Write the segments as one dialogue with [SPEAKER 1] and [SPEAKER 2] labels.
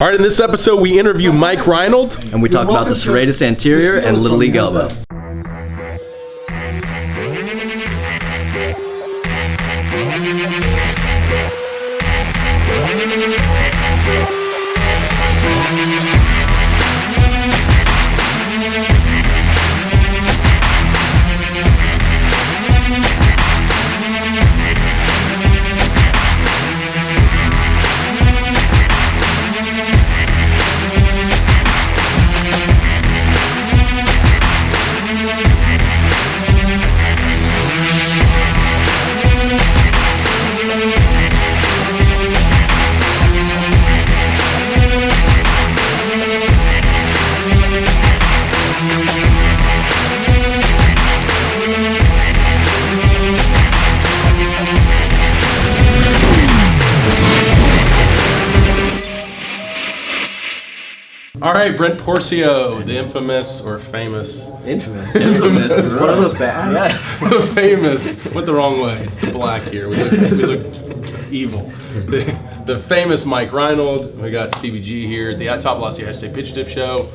[SPEAKER 1] All right, in this episode, we interview Mike Reinold.
[SPEAKER 2] And we talk about the Serratus Anterior and Little League Elbow.
[SPEAKER 1] All right, Brent Porcio, the infamous or famous.
[SPEAKER 2] Infamous.
[SPEAKER 1] It's
[SPEAKER 2] one of those bad. Yeah.
[SPEAKER 1] The famous. Went the wrong way. It's the black here. We look evil. The famous Mike Reinold. We got Stevie G here. The at Top Velocity hashtag Pitch Tip Show.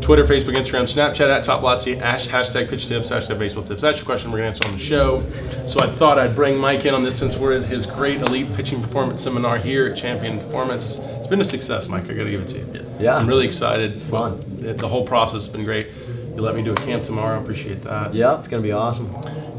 [SPEAKER 1] Twitter, Facebook, Instagram, Snapchat at Top Velocity, hashtag Pitch Tips, hashtag Baseball Tips. That's your question we're going to answer on the show. So I thought I'd bring Mike in on this since we're at his great elite pitching performance seminar here at Champion Performance. It's been a success, Mike. I got to give it to you.
[SPEAKER 2] Yeah.
[SPEAKER 1] I'm really excited.
[SPEAKER 2] Fun.
[SPEAKER 1] The whole process has been great. You let me do a camp tomorrow. I appreciate that.
[SPEAKER 2] Yeah, it's going to be awesome.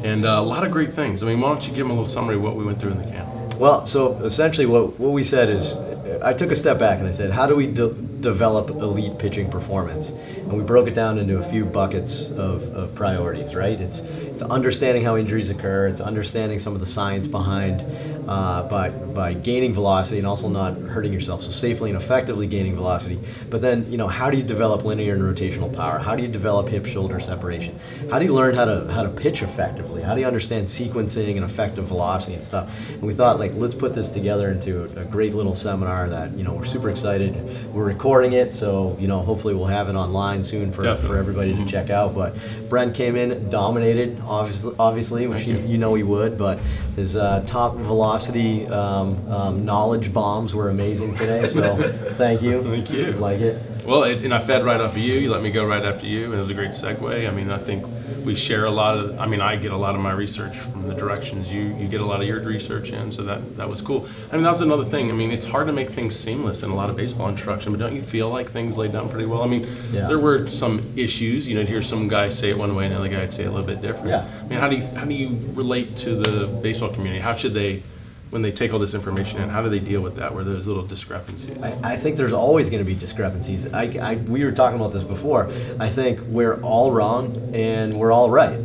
[SPEAKER 1] And a lot of great things. I mean, why don't you give them a little summary of what we went through in the camp?
[SPEAKER 2] Well, so essentially what we said is, I took a step back and I said, how do we develop elite pitching performance? And we broke it down into a few buckets of priorities, right? It's understanding how injuries occur. It's understanding some of the science behind by gaining velocity and also not hurting yourself, so safely and effectively gaining velocity. But then, how do you develop linear and rotational power? How do you develop hip-shoulder separation? How do you learn how to pitch effectively? How do you understand sequencing and effective velocity and stuff? And we thought, let's put this together into a great little seminar that, we're super excited. We're recording it, so, hopefully we'll have it online soon for everybody to check out. But Brent came in, dominated, obviously, which you know he would, but his top velocity knowledge bombs were amazing today, so thank you.
[SPEAKER 1] Thank you.
[SPEAKER 2] Like it.
[SPEAKER 1] Well, and I fed right off of you. You let me go right after you, and it was a great segue. I mean, I think we share a lot of, I get a lot of my research from the directions you get a lot of your research in, so that was cool. I mean, that was another thing. I mean, it's hard to make things seamless in a lot of baseball instruction, but don't you feel like things laid down pretty well? I mean, There were some issues. You'd hear some guy say it one way and the other guy would say it a little bit different.
[SPEAKER 2] Yeah.
[SPEAKER 1] I mean, how do you relate to the baseball community? How should they, when they take all this information in, how do they deal with that, where there's little discrepancies?
[SPEAKER 2] I think there's always going to be discrepancies. We were talking about this before. I think we're all wrong and we're all right.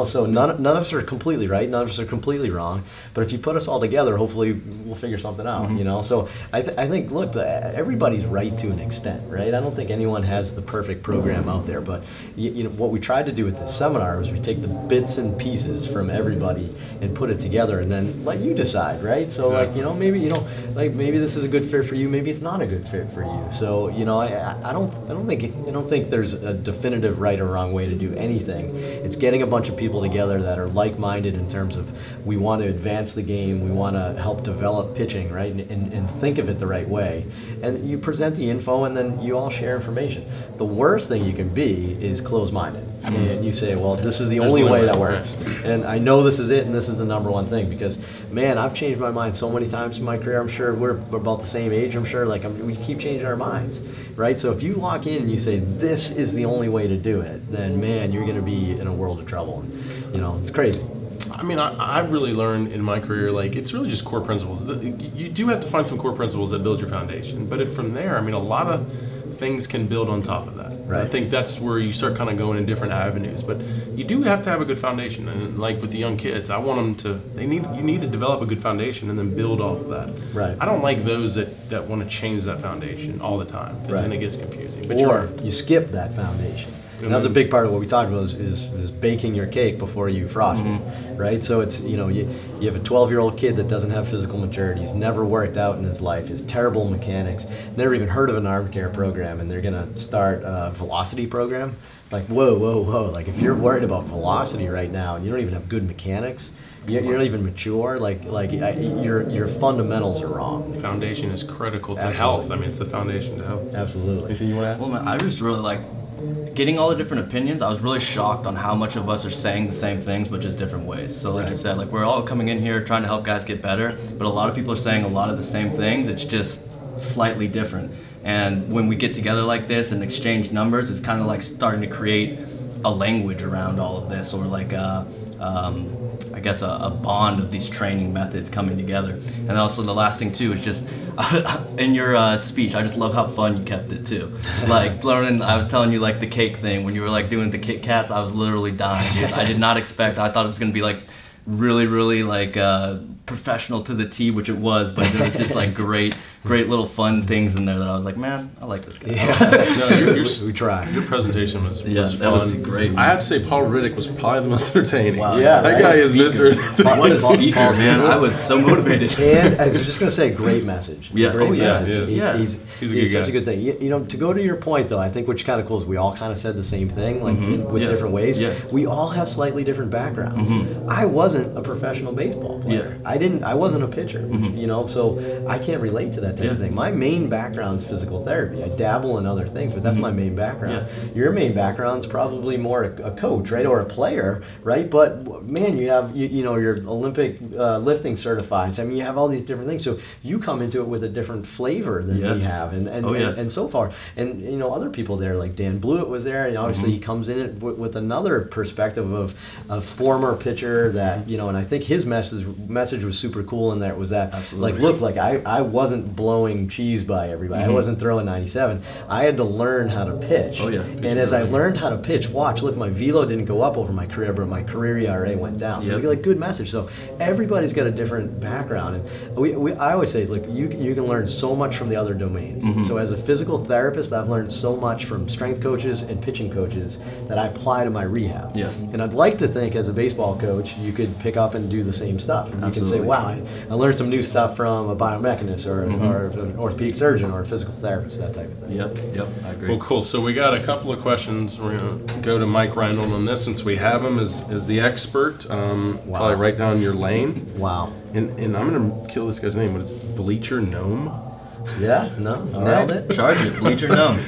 [SPEAKER 2] So none of us are completely right, none of us are completely wrong. But if you put us all together, hopefully we'll figure something out. So I think, look, everybody's right to an extent, right? I don't think anyone has the perfect program out there. But what we tried to do with this seminar was we take the bits and pieces from everybody and put it together, and then let you decide. Right, so
[SPEAKER 1] exactly.
[SPEAKER 2] maybe this is a good fit for you, maybe it's not a good fit for you. So I don't think there's a definitive right or wrong way to do anything. It's getting a bunch of people together that are like-minded in terms of we want to advance the game, we want to help develop pitching, right, and think of it the right way. And you present the info, and then you all share information. The worst thing you can be is closed-minded, and you say, well, this is the only way that works, and I know this is it, and this is the number one thing, because man, I've changed my mind so many times in my career. I'm sure we're about the same age. I'm sure we keep changing our minds, right? So if you lock in and you say this is the only way to do it, then man, you're going to be in a world of trouble. It's crazy.
[SPEAKER 1] I mean, I've really learned in my career, it's really just core principles. You do have to find some core principles that build your foundation, but from there, a lot of things can build on top of that.
[SPEAKER 2] Right.
[SPEAKER 1] I think that's where you start kind of going in different avenues, but you do have to have a good foundation. And like with the young kids, I want them to, you need to develop a good foundation and then build off of that.
[SPEAKER 2] Right.
[SPEAKER 1] I don't like those that want to change that foundation all the time, because then it gets confusing. But
[SPEAKER 2] or you skip that foundation. And that was a big part of what we talked about is baking your cake before you frost it, right? So it's, you have a 12-year-old kid that doesn't have physical maturity. He's never worked out in his life. Has terrible mechanics. Never even heard of an arm care program, and they're going to start a velocity program. Whoa. If you're worried about velocity right now and you don't even have good mechanics, You're not even mature. Your fundamentals are wrong.
[SPEAKER 1] Foundation is critical to
[SPEAKER 2] Absolutely.
[SPEAKER 1] health. I mean, it's the foundation to health.
[SPEAKER 2] Absolutely.
[SPEAKER 1] Anything you want to add?
[SPEAKER 3] Well, man, I just really like getting all the different opinions. I was really shocked on how much of us are saying the same things, but just different ways. So like you said, like we're all coming in here trying to help guys get better, but a lot of people are saying a lot of the same things. It's just slightly different. And when we get together like this and exchange numbers, it's kind of like starting to create a language around all of this, or like I guess a bond of these training methods coming together. And also the last thing too is just in your speech, I just love how fun you kept it too. Like learning, I was telling you like the cake thing when you were like doing the Kit Kats, I was literally dying, dude. I did not expect. I thought it was gonna be like really like professional to the T, which it was, but it was just like great little fun things in there that I was like, man, I like this guy.
[SPEAKER 2] Yeah.
[SPEAKER 1] No,
[SPEAKER 2] we try.
[SPEAKER 1] Your presentation was
[SPEAKER 3] Yeah,
[SPEAKER 1] fun.
[SPEAKER 3] that was great.
[SPEAKER 1] I have to say, Paul Riddick was probably the most entertaining.
[SPEAKER 3] Wow.
[SPEAKER 2] Yeah,
[SPEAKER 1] that guy is Mr.
[SPEAKER 3] What a
[SPEAKER 2] Paul-
[SPEAKER 3] speaker,
[SPEAKER 2] Paul's
[SPEAKER 3] man.
[SPEAKER 2] good.
[SPEAKER 3] I was so motivated.
[SPEAKER 2] And I was just gonna say, great message.
[SPEAKER 3] Yeah.
[SPEAKER 2] Great
[SPEAKER 3] Oh, yeah.
[SPEAKER 2] message.
[SPEAKER 3] Yeah.
[SPEAKER 2] He's
[SPEAKER 1] He's a good
[SPEAKER 2] such
[SPEAKER 1] guy.
[SPEAKER 2] a good thing. You know, to go to your point though, I think what's kind of cool is we all kind of said the same thing, like with
[SPEAKER 3] Yeah.
[SPEAKER 2] different ways.
[SPEAKER 3] Yeah.
[SPEAKER 2] We all have slightly different backgrounds. I wasn't a professional baseball player.
[SPEAKER 3] Yeah.
[SPEAKER 2] I wasn't a pitcher. You know, so I can't relate to that type of
[SPEAKER 3] Yeah.
[SPEAKER 2] thing. My main background is physical therapy. I dabble in other things, but that's my main background.
[SPEAKER 3] Yeah.
[SPEAKER 2] Your main background's probably more a coach, right, or a player, right? But man, you have you know you're Olympic lifting certified. So, I mean, you have all these different things. So you come into it with a different flavor than
[SPEAKER 3] Yeah.
[SPEAKER 2] we have, and so far. And you know, other people there, like Dan Blewett was there, and obviously he comes in it with another perspective of a former pitcher that and I think his message was super cool in that was that
[SPEAKER 3] Absolutely.
[SPEAKER 2] like look, like I wasn't blowing cheese by everybody. I wasn't throwing 97. I had to learn how to pitch.
[SPEAKER 3] Oh, yeah.
[SPEAKER 2] And as I learned how to pitch, watch, look, my velo didn't go up over my career, but my career ERA went down. So
[SPEAKER 3] Yep.
[SPEAKER 2] it's like good message. So everybody's got a different background, and I always say, look, you can learn so much from the other domains. So as a physical therapist, I've learned so much from strength coaches and pitching coaches that I apply to my rehab.
[SPEAKER 3] Yeah.
[SPEAKER 2] And I'd like to think as a baseball coach, you could pick up and do the same stuff. And you can say,
[SPEAKER 3] Absolutely.
[SPEAKER 2] wow, I learned some new stuff from a biomechanist or an orthopedic surgeon or a physical therapist, that type of thing.
[SPEAKER 3] Yep, I agree.
[SPEAKER 1] Well, cool. So we got a couple of questions. We're going to go to Mike Reinold on this since we have him as the expert. Probably right down your lane.
[SPEAKER 2] Wow.
[SPEAKER 1] And I'm going to kill this guy's name. What is it? Bleacher Gnome?
[SPEAKER 2] Yeah? No? Nailed it?
[SPEAKER 3] Charge it, bleacher numb.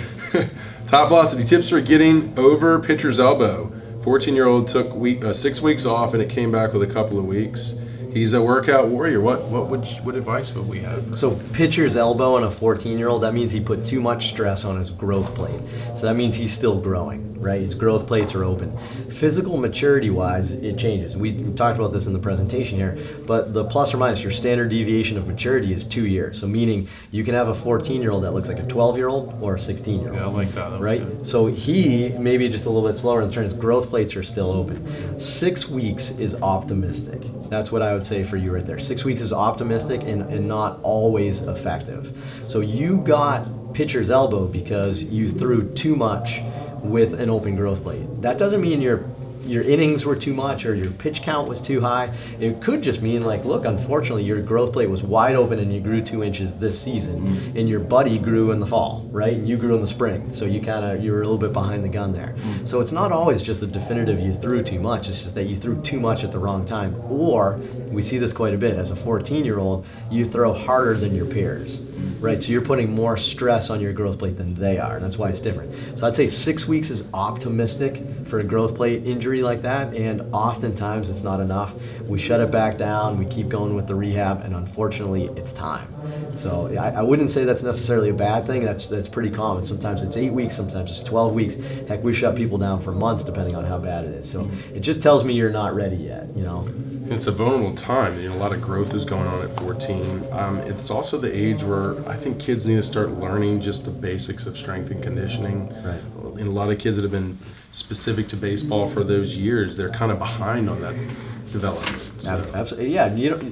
[SPEAKER 1] Top velocity tips for getting over pitcher's elbow. 14-year-old took 6 weeks off and it came back with a couple of weeks. He's a workout warrior. What advice would we have?
[SPEAKER 2] So pitcher's elbow in a 14-year-old, that means he put too much stress on his growth plate. So that means he's still growing, right? His growth plates are open. Physical maturity-wise, it changes. We talked about this in the presentation here, but the plus or minus, your standard deviation of maturity is 2 years. So meaning you can have a 14-year-old that looks like a 12-year-old or a 16-year-old.
[SPEAKER 1] Yeah, I like that. That was
[SPEAKER 2] Right?
[SPEAKER 1] good.
[SPEAKER 2] So he maybe just a little bit slower in terms his growth plates are still open. 6 weeks is optimistic. That's what I would say for you right there. 6 weeks is optimistic and not always effective. So you got pitcher's elbow because you threw too much with an open growth plate. That doesn't mean your innings were too much or your pitch count was too high. It could just mean like, look, unfortunately your growth plate was wide open and you grew 2 inches this season and your buddy grew in the fall, right? And you grew in the spring. So you were a little bit behind the gun there. So it's not always just a definitive you threw too much. It's just that you threw too much at the wrong time. Or we see this quite a bit. As a 14-year-old, you throw harder than your peers. Right, so you're putting more stress on your growth plate than they are. That's why it's different. So I'd say 6 weeks is optimistic for a growth plate injury like that, and oftentimes it's not enough. We shut it back down, we keep going with the rehab, and unfortunately, it's time. So I wouldn't say that's necessarily a bad thing. That's pretty common. Sometimes it's 8 weeks, sometimes it's 12 weeks. Heck, we shut people down for months depending on how bad it is. So it just tells me you're not ready yet.
[SPEAKER 1] It's a vulnerable time. A lot of growth is going on at 14. It's also the age where I think kids need to start learning just the basics of strength and conditioning.
[SPEAKER 2] Right.
[SPEAKER 1] And a lot of kids that have been specific to baseball for those years, they're kind of behind on that development. So.
[SPEAKER 2] Absolutely, yeah.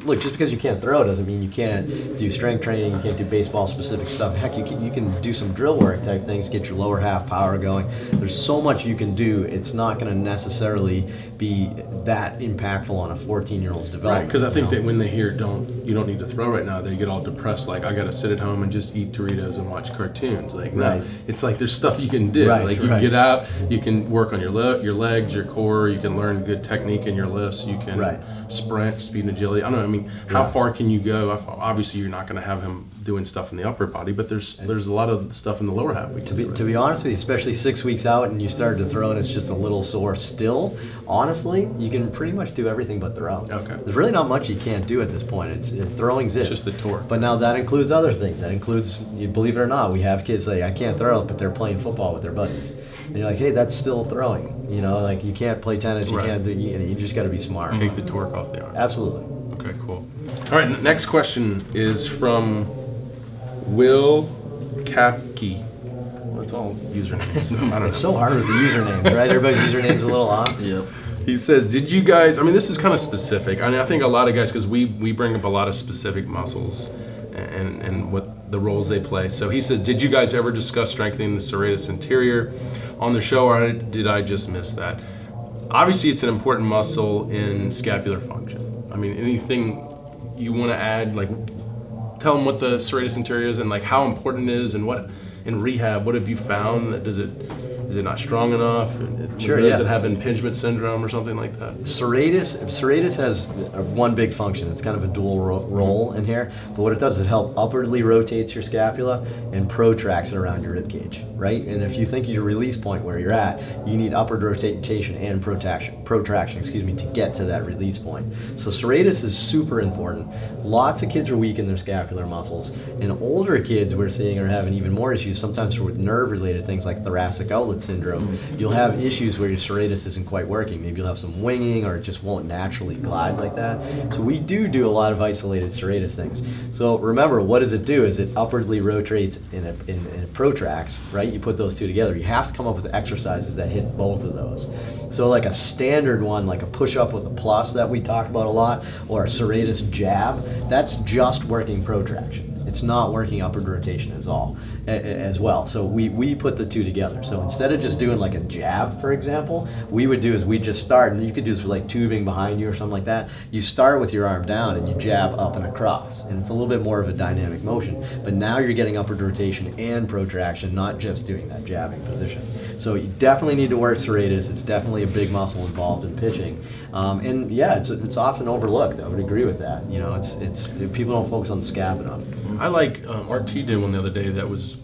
[SPEAKER 2] Look, just because you can't throw doesn't mean you can't do strength training. You can't do baseball-specific stuff. Heck, you can do some drill work type things, get your lower half power going. There's so much you can do. It's not going to necessarily be that impactful on a 14-year-old's development.
[SPEAKER 1] Right, because I think that when they hear you don't need to throw right now, they get all depressed. Like, I got to sit at home and just eat Doritos and watch cartoons. Like,
[SPEAKER 2] Right.
[SPEAKER 1] no, it's like there's stuff you can do.
[SPEAKER 2] Right,
[SPEAKER 1] Like you
[SPEAKER 2] right.
[SPEAKER 1] can get out, you can work on your legs, your core. You can learn good technique in your lifts. You and
[SPEAKER 2] Right.
[SPEAKER 1] sprint, speed and agility. I don't know. I mean, how
[SPEAKER 2] Yeah.
[SPEAKER 1] far can you go? Obviously, you're not going to have him doing stuff in the upper body, but there's a lot of stuff in the lower half.
[SPEAKER 2] To be honest with you, especially 6 weeks out and you start to throw and it's just a little sore still, honestly, you can pretty much do everything but throw.
[SPEAKER 1] Okay.
[SPEAKER 2] There's really not much you can't do at this point. Throwing's it.
[SPEAKER 1] It's just the torque.
[SPEAKER 2] But now that includes other things. That includes, you believe it or not, we have kids say, I can't throw, but they're playing football with their buddies. And you're like, hey, that's still throwing. You know, like you can't play tennis, you
[SPEAKER 1] Right.
[SPEAKER 2] can't do, you just got to be smart.
[SPEAKER 1] Take the torque off the arm.
[SPEAKER 2] Absolutely.
[SPEAKER 1] Okay, cool. All right, next question is from Will Kapke. Well, it's all usernames, so I don't know.
[SPEAKER 2] It's so hard with the usernames, right? Everybody's username's a little off.
[SPEAKER 3] Yep.
[SPEAKER 1] He says, did you guys, I mean, this is kind of specific. I mean, I think a lot of guys, because we bring up a lot of specific muscles and what the roles they play. So he says, did you guys ever discuss strengthening the serratus anterior on the show, or did I just miss that? Obviously, it's an important muscle in scapular function. I mean, anything you want to add, like, tell them what the serratus anterior is and like how important it is, and what in rehab, what have you found? That is it not strong enough?
[SPEAKER 2] Sure,
[SPEAKER 1] Does
[SPEAKER 2] yeah.
[SPEAKER 1] it have impingement syndrome or something like that?
[SPEAKER 2] Serratus has one big function. It's kind of a dual role in here. But what it does is it helps upwardly rotates your scapula and protracts it around your rib cage, right? And if you think your release point where you're at, you need upward rotation and protraction, to get to that release point. So serratus is super important. Lots of kids are weak in their scapular muscles, and older kids we're seeing are having even more issues. Sometimes with nerve-related things like thoracic outlet syndrome, you'll have issues where your serratus isn't quite working. Maybe you'll have some winging, or it just won't naturally glide like that. So we do a lot of isolated serratus things. So remember, what does it do? Is it upwardly rotates and it protracts, right? You put those two together. You have to come up with exercises that hit both of those. So like a standard one, like a push-up with a plus that we talk about a lot, or a serratus jab, that's just working protraction. It's not working upward rotation as well. So we put the two together. So instead of just doing like a jab, for example, we would do is we just start, and you could do this with like tubing behind you or something like that. You start with your arm down and you jab up and across, and it's a little bit more of a dynamic motion. But now you're getting upward rotation and protraction, not just doing that jabbing position. So you definitely need to work serratus. It's definitely a big muscle involved in pitching, and yeah, it's often overlooked. I would agree with that. You know, it's people don't focus on the scap enough.
[SPEAKER 1] I like RT did one the other day that was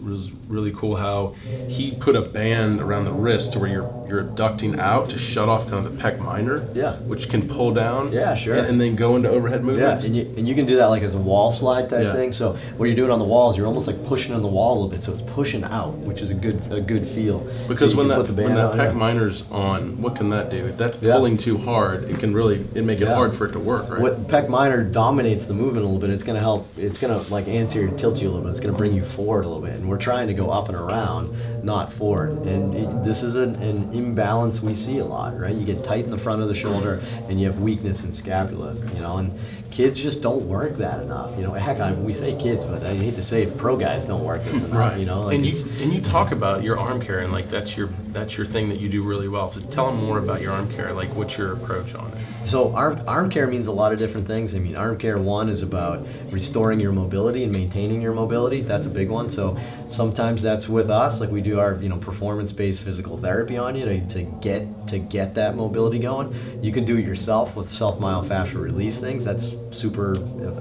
[SPEAKER 1] really cool. How he put a band around the wrist to where you're abducting out to shut off kind of the pec minor,
[SPEAKER 2] Yeah.
[SPEAKER 1] which can pull down,
[SPEAKER 2] Yeah, sure.
[SPEAKER 1] and then go into overhead
[SPEAKER 2] Yeah,
[SPEAKER 1] movements.
[SPEAKER 2] and you can do that like as a wall slide type
[SPEAKER 1] Yeah.
[SPEAKER 2] thing. So what you're doing on the walls, you're almost like pushing on the wall a little bit, so it's pushing out, which is a good feel.
[SPEAKER 1] Because
[SPEAKER 2] So you
[SPEAKER 1] when
[SPEAKER 2] can
[SPEAKER 1] that
[SPEAKER 2] put the band
[SPEAKER 1] pec
[SPEAKER 2] on, yeah.
[SPEAKER 1] minor's on, what can that do? If that's
[SPEAKER 2] Yeah.
[SPEAKER 1] pulling too hard, it can really make it
[SPEAKER 2] Yeah.
[SPEAKER 1] hard for it to work, right?
[SPEAKER 2] What pec minor dominates the movement a little bit. It's going to help. It's going to like anterior tilt you a little bit. It's going to bring you forward a little bit. And we're trying to go up and around, not forward. And this is an imbalance we see a lot, right? You get tight in the front of the shoulder, and you have weakness in scapula. You know, and kids just don't work that enough. You know, heck, we say kids, but I hate to say it, pro guys don't work this enough.
[SPEAKER 1] Right.
[SPEAKER 2] You know, like
[SPEAKER 1] and
[SPEAKER 2] it's,
[SPEAKER 1] you talk about your arm care, and like that's your thing that you do really well. So tell them more about your arm care. Like, what's your approach on it?
[SPEAKER 2] So arm care means a lot of different things. I mean, arm care one is about restoring your mobility and maintaining your mobility. That's a big one. So sometimes that's with us, like we do our performance-based physical therapy on you to get that mobility going. You can do it yourself with self-myofascial release things. That's super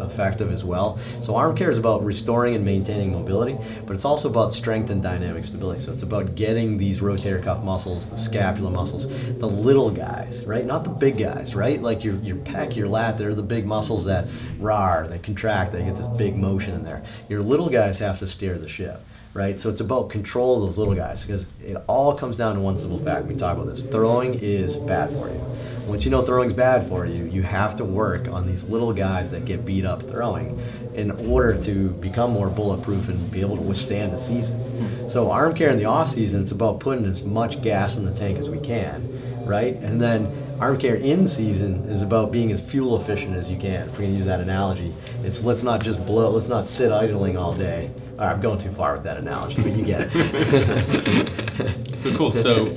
[SPEAKER 2] effective as well. So arm care is about restoring and maintaining mobility, but it's also about strength and dynamic stability. So it's about getting these rotator cuff muscles, the scapular muscles, the little guys, right? Not the big guys, right? Like your pec, your lat, they're the big muscles that they contract, they get this big motion in there. Your little guys have to steer the ship, right? So it's about control of those little guys, because it all comes down to one simple fact. We talk about this. Throwing is bad for you. Once you know throwing's bad for you, you have to work on these little guys that get beat up throwing in order to become more bulletproof and be able to withstand the season. So arm care in the off season, it's about putting as much gas in the tank as we can, right? And then arm care in season is about being as fuel efficient as you can. If we can use that analogy, it's let's not just let's not sit idling all day. All right, I'm going too far with that analogy, but you get it.
[SPEAKER 1] So cool. So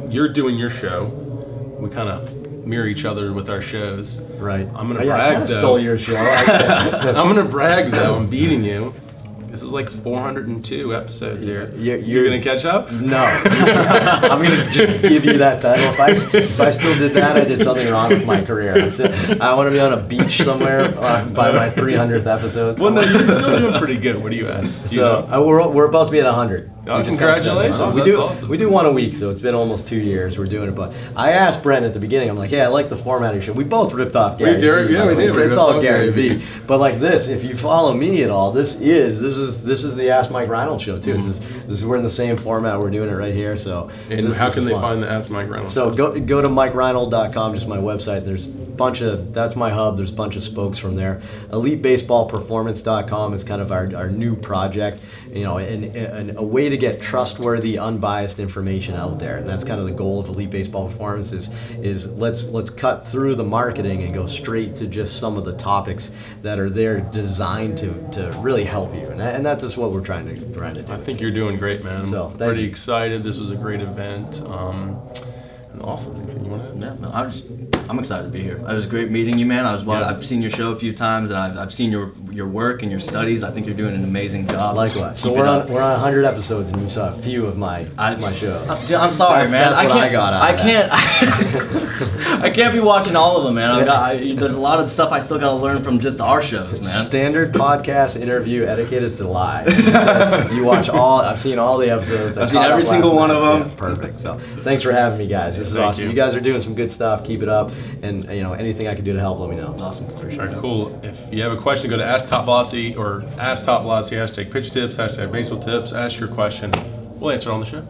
[SPEAKER 1] you're doing your show. We kind of mirror each other with our shows.
[SPEAKER 2] Right.
[SPEAKER 1] I'm gonna
[SPEAKER 2] I
[SPEAKER 1] brag
[SPEAKER 2] kind of
[SPEAKER 1] though.
[SPEAKER 2] stole your show.
[SPEAKER 1] I'm gonna brag though. I'm beating you. This is like 402 episodes here.
[SPEAKER 2] You're
[SPEAKER 1] gonna catch up?
[SPEAKER 2] No. I'm going to just give you that title. If I still did that, I did something wrong with my career. I want to be on a beach somewhere by my 300th episode.
[SPEAKER 1] Well, no, you're still doing pretty good. What are you at?
[SPEAKER 2] We're about to be at 100.
[SPEAKER 1] Oh, congratulations.
[SPEAKER 2] We
[SPEAKER 1] That's awesome.
[SPEAKER 2] We do one a week, so it's been almost 2 years we're doing it. But I asked Brent at the beginning, I'm like, hey, I like the format of your show. We both ripped off Gary Vee.
[SPEAKER 1] Yeah, we did.
[SPEAKER 2] It's all Gary Vee. But like this, if you follow me at all, this is the Ask Mike Reynolds show too. We're in the same format. We're doing it right here. So
[SPEAKER 1] and how can they find the Ask Mike Reynolds?
[SPEAKER 2] So go to MikeReynolds.com, just my website. There's that's my hub. There's a bunch of spokes from there. EliteBaseballPerformance.com is kind of our new project, and a way to get trustworthy, unbiased information out there. And that's kind of the goal of Elite Baseball Performance is let's cut through the marketing and go straight to just some of the topics that are there designed to really help you. And that's just what we're trying to do.
[SPEAKER 1] I think you're doing great, man.
[SPEAKER 2] So,
[SPEAKER 1] I'm pretty excited. This was a great event. And awesome. Anything you want to add?
[SPEAKER 3] Yeah, no, I'm excited to be here. It was great meeting you, man. I've seen your show a few times, and I've seen your work and your studies. I think you're doing an amazing job.
[SPEAKER 2] Likewise. So we're on 100 episodes, and you saw a few of my show.
[SPEAKER 3] I'm sorry, man.
[SPEAKER 2] That's what I got out of that.
[SPEAKER 3] I can't be watching all of them, man. There's a lot of stuff I still got to learn from just our shows, man.
[SPEAKER 2] Standard podcast interview etiquette is to lie. So you watch all. I've seen all the episodes.
[SPEAKER 3] I've seen every single one of them.
[SPEAKER 2] Yeah, perfect. So thanks for having me, guys. This is awesome. You guys are doing some good stuff. Keep it up. And anything I can do to help, let me know.
[SPEAKER 3] Awesome.
[SPEAKER 1] All right, cool. If you have a question, go to Ask Top Velocity or Ask Top Velocity, #pitch tips, #baseball tips. Ask your question. We'll answer it on the show.